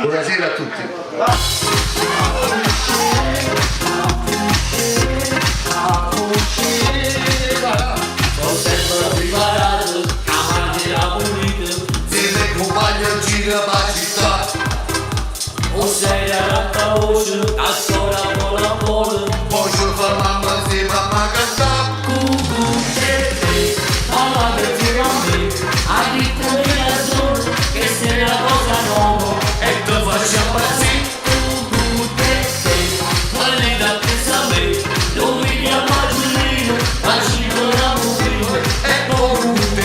Buonasera a tutti. Ho sempre preparato a mangiare pulito. Se ne compagno in giro per la città. O sei la voce, a sola con la bolla. Poi ci fa mamma se mamma canta. Cucù, te, mamma che ti rompi. A ritmo della zona, che sei una cosa nuova. E te facciamo pazzire. Cucù, te, quelli da pensare. Non mi chiama Giulino, ma ci vogliamo prima. E poi te.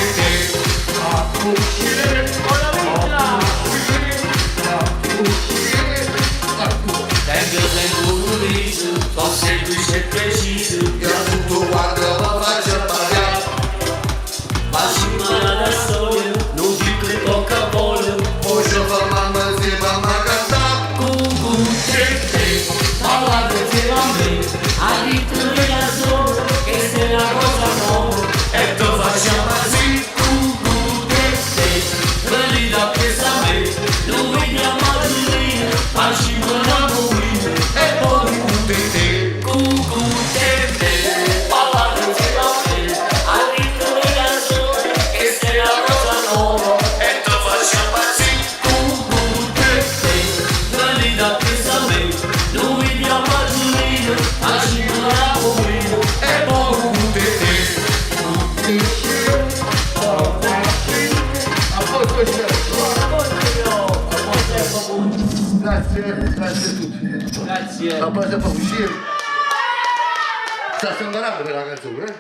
Tengo sempre un riso, sono semplice e preciso. E a tutto quanto la faccia pagare. Ma ci manda la storia, non dico che tocca a volo. Poi ci fa mamma se mamma canta. Cucù, te, parla che ti va bene. A ritmo della zona, che sei una cosa nuova. E te facciamo pazzire. Cucù, te, quelli da pensare. Non mi chiama Giulino, ma ci vogliamo prima. E poi te. Cucù, te, parla che ti va bene. A ritmo della zona, che sei una cosa nuova. E te facciamo pazzire. Cucù, te, quelli da pensare. Non mi chiama Giulino, ma ci vogliamo prima. E poi te. A posto Grazie a tutti. Grazie. A posto uscire. Sta imparando per la canzone, eh?